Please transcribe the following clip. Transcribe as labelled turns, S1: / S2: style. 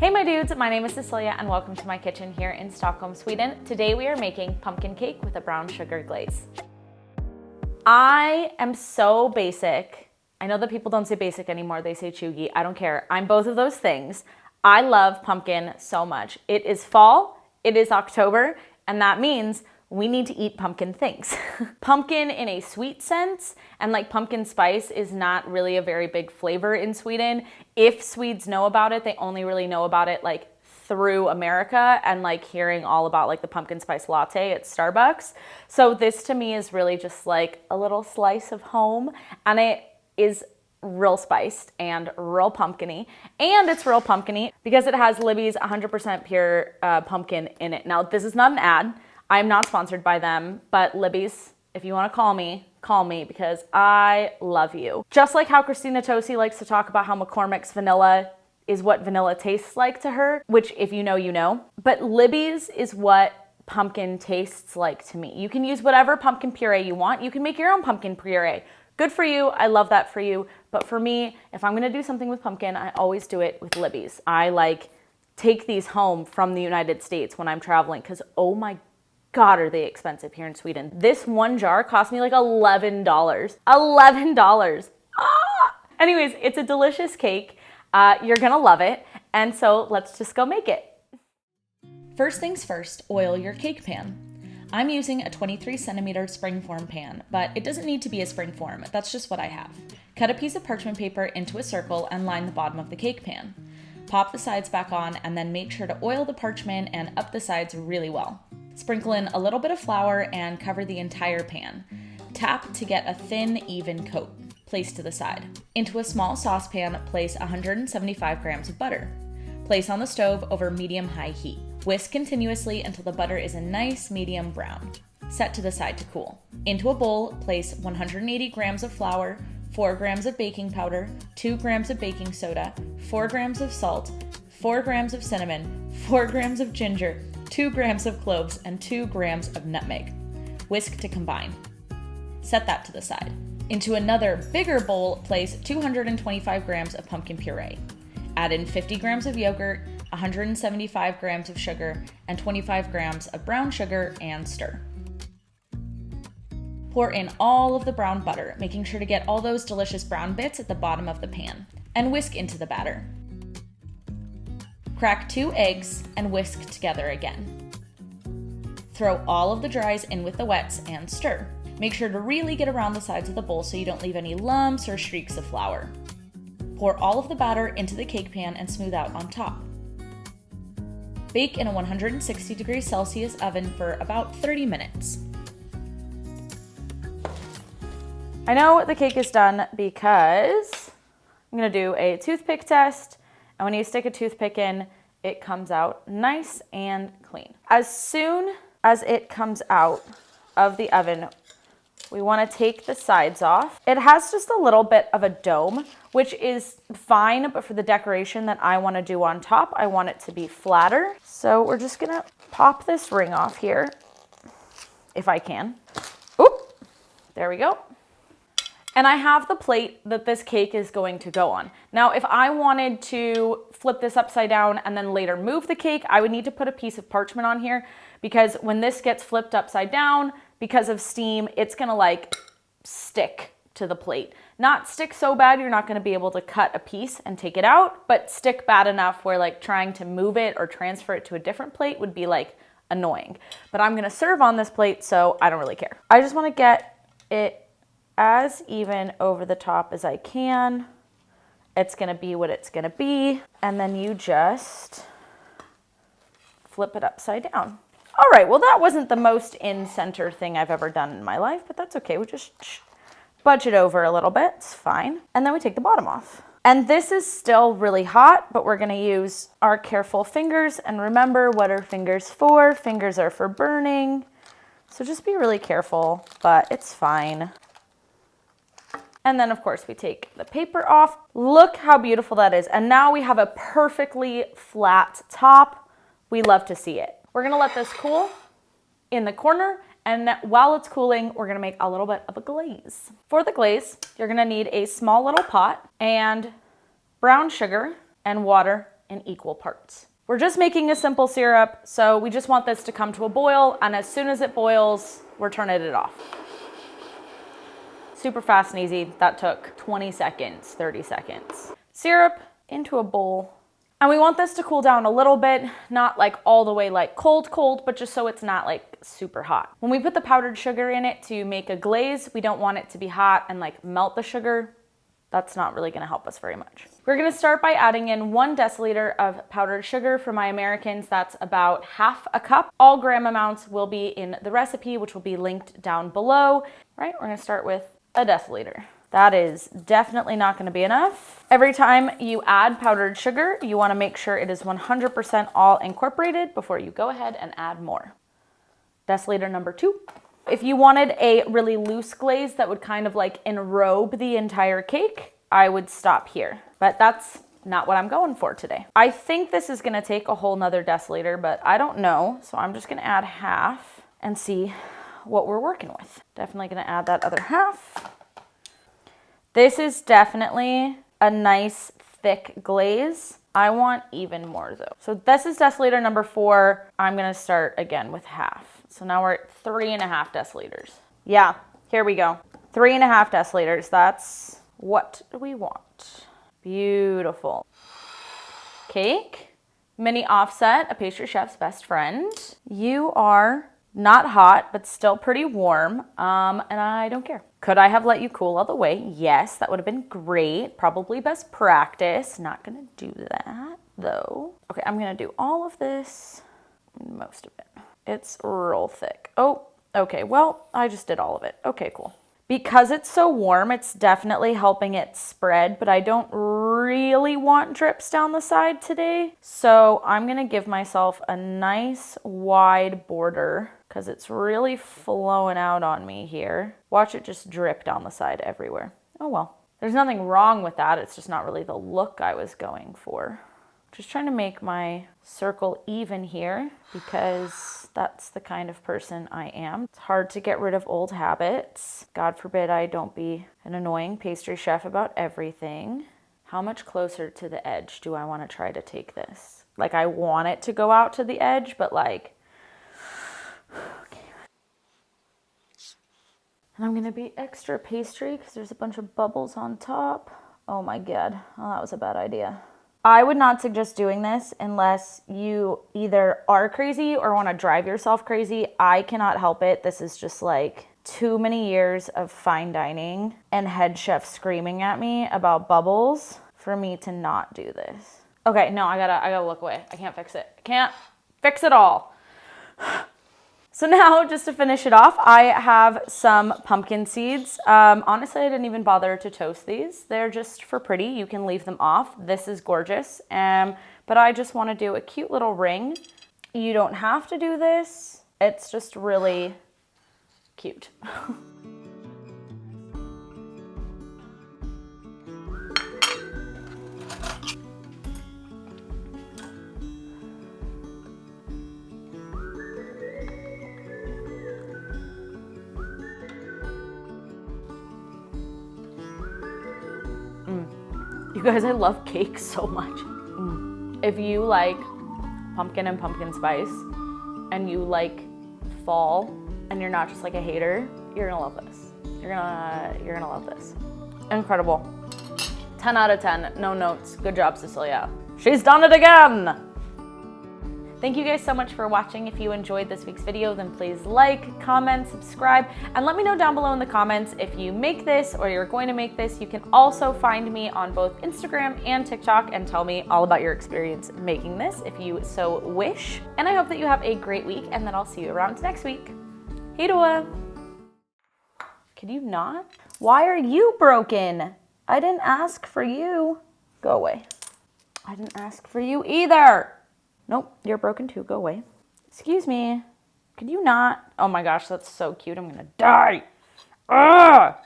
S1: Hey my dudes, my name is Cecilia and welcome to my kitchen here in Stockholm, Sweden. Today we are making pumpkin cake with a brown sugar glaze. I am so basic. I know that people don't say basic anymore, they say chuggy. I don't care. I'm both of those things. I love pumpkin so much. It is fall, it is October, and that means we need to eat pumpkin things. Pumpkin in a sweet sense, and like pumpkin spice is not really a very big flavor in Sweden. If Swedes know about it, they only really know about it like through America and like hearing all about like the pumpkin spice latte at Starbucks. So this to me is really just like a little slice of home, and it is real spiced and real pumpkin-y. And it's real pumpkin-y because it has Libby's 100% pure pumpkin in it. Now this is not an ad. I'm not sponsored by them, but Libby's, if you want to call me because I love you. Just like how Christina Tosi likes to talk about how McCormick's vanilla is what vanilla tastes like to her, which if you know, you know. But Libby's is what pumpkin tastes like to me. You can use whatever pumpkin puree you want. You can make your own pumpkin puree. Good for you. I love that for you. But for me, if I'm going to do something with pumpkin, I always do it with Libby's. I like take these home from the United States when I'm traveling because oh my God, are they expensive here in Sweden. This one jar cost me like $11. $11. Ah! Anyways, it's a delicious cake. You're gonna love it. And so let's just go make it. First things first, oil your cake pan. I'm using a 23 centimeter springform pan, but it doesn't need to be a springform. That's just what I have. Cut a piece of parchment paper into a circle and line the bottom of the cake pan. Pop the sides back on and then make sure to oil the parchment and up the sides really well. Sprinkle in a little bit of flour and cover the entire pan. Tap to get a thin, even coat. Place to the side. Into a small saucepan, place 175 grams of butter. Place on the stove over medium-high heat. Whisk continuously until the butter is a nice medium brown. Set to the side to cool. Into a bowl, place 180 grams of flour, 4 grams of baking powder, 2 grams of baking soda, 4 grams of salt, 4 grams of cinnamon, 4 grams of ginger, 2 grams of cloves, and 2 grams of nutmeg. Whisk to combine. Set that to the side. Into another bigger bowl, place 225 grams of pumpkin puree. Add in 50 grams of yogurt, 175 grams of sugar, and 25 grams of brown sugar and stir. Pour in all of the brown butter, making sure to get all those delicious brown bits at the bottom of the pan, and whisk into the batter. Crack 2 eggs and whisk together again. Throw all of the dries in with the wets and stir. Make sure to really get around the sides of the bowl so you don't leave any lumps or streaks of flour. Pour all of the batter into the cake pan and smooth out on top. Bake in a 160 degrees Celsius oven for about 30 minutes. I know the cake is done because I'm gonna do a toothpick test. And when you stick a toothpick in, it comes out nice and clean. As soon as it comes out of the oven, we wanna take the sides off. It has just a little bit of a dome, which is fine, but for the decoration that I wanna do on top, I want it to be flatter. So we're just gonna pop this ring off here, if I can. Oop, there we go. And I have the plate that this cake is going to go on. Now, if I wanted to flip this upside down and then later move the cake, I would need to put a piece of parchment on here because when this gets flipped upside down, because of steam, it's gonna like stick to the plate. Not stick so bad you're not gonna be able to cut a piece and take it out, but stick bad enough where like trying to move it or transfer it to a different plate would be like annoying. But I'm gonna serve on this plate, so I don't really care. I just wanna get it as even over the top as I can. It's gonna be what it's gonna be. And then you just flip it upside down. All right, well that wasn't the most in-center thing I've ever done in my life, but that's okay. We just budge it over a little bit, it's fine. And then we take the bottom off. And this is still really hot, but we're gonna use our careful fingers. And remember, what are fingers for? Fingers are for burning. So just be really careful, but it's fine. And then of course we take the paper off. Look how beautiful that is. And now we have a perfectly flat top. We love to see it. We're gonna let this cool in the corner, and while it's cooling, we're gonna make a little bit of a glaze. For the glaze, you're gonna need a small little pot and brown sugar and water in equal parts. We're just making a simple syrup, so we just want this to come to a boil, and as soon as it boils, we're turning it off. Super fast and easy. That took 20 seconds, 30 seconds. Syrup into a bowl. And we want this to cool down a little bit, not like all the way like cold, but just so it's not like super hot. When we put the powdered sugar in it to make a glaze, we don't want it to be hot and like melt the sugar. That's not really gonna help us very much. We're gonna start by adding in 1 deciliter of powdered sugar. For my Americans, that's about half a cup. All gram amounts will be in the recipe, which will be linked down below. All right, we're gonna start with a deciliter. That is definitely not gonna be enough. Every time you add powdered sugar, you wanna make sure it is 100% all incorporated before you go ahead and add more. Deciliter number 2. If you wanted a really loose glaze that would kind of like enrobe the entire cake, I would stop here. But that's not what I'm going for today. I think this is gonna take a whole nother deciliter, but I don't know. So I'm just gonna add half and see what we're working with. Definitely gonna add that other half. This is definitely a nice thick glaze. I want even more though. So this is deciliter number 4. I'm gonna start again with half. So now we're at 3.5 deciliters. Yeah, here we go. 3.5 deciliters, that's what we want. Beautiful. Cake, mini offset, a pastry chef's best friend. You are not hot, but still pretty warm, and I don't care. Could I have let you cool all the way? Yes, that would have been great. Probably best practice. Not gonna do that though. Okay, I'm gonna do all of this, most of it. It's real thick. Oh, okay, well, I just did all of it. Okay, cool. Because it's so warm, it's definitely helping it spread, but I don't really want drips down the side today. So I'm gonna give myself a nice wide border because it's really flowing out on me here. Watch it just drip down the side everywhere. Oh well, there's nothing wrong with that. It's just not really the look I was going for. Just trying to make my circle even here because that's the kind of person I am. It's hard to get rid of old habits. God forbid I don't be an annoying pastry chef about everything. How much closer to the edge do I want to try to take this? Like I want it to go out to the edge, but like, okay. And I'm gonna be extra pastry because there's a bunch of bubbles on top. Oh my God, oh, that was a bad idea. I would not suggest doing this unless you either are crazy or want to drive yourself crazy. I cannot help it. This is just like too many years of fine dining and head chef screaming at me about bubbles for me to not do this. Okay, no, I gotta look away. I can't fix it. I can't fix it all. So now, just to finish it off, I have some pumpkin seeds. Honestly, I didn't even bother to toast these. They're just for pretty. You can leave them off. This is gorgeous. But I just want to do a cute little ring. You don't have to do this. It's just really cute. You guys, I love cake so much. If you like pumpkin and pumpkin spice and you like fall and you're not just like a hater, you're gonna love this. You're gonna love this. Incredible. 10 out of 10, no notes. Good job, Cecilia. She's done it again. Thank you guys so much for watching. If you enjoyed this week's video, then please like, comment, subscribe, and let me know down below in the comments if you make this or you're going to make this. You can also find me on both Instagram and TikTok and tell me all about your experience making this if you so wish. And I hope that you have a great week and that I'll see you around next week. Hejdå! Could you not? Why are you broken? I didn't ask for you. Go away. I didn't ask for you either. Nope, you're broken too. Go away. Excuse me. Could you not? Oh my gosh, that's so cute. I'm gonna die. Ugh!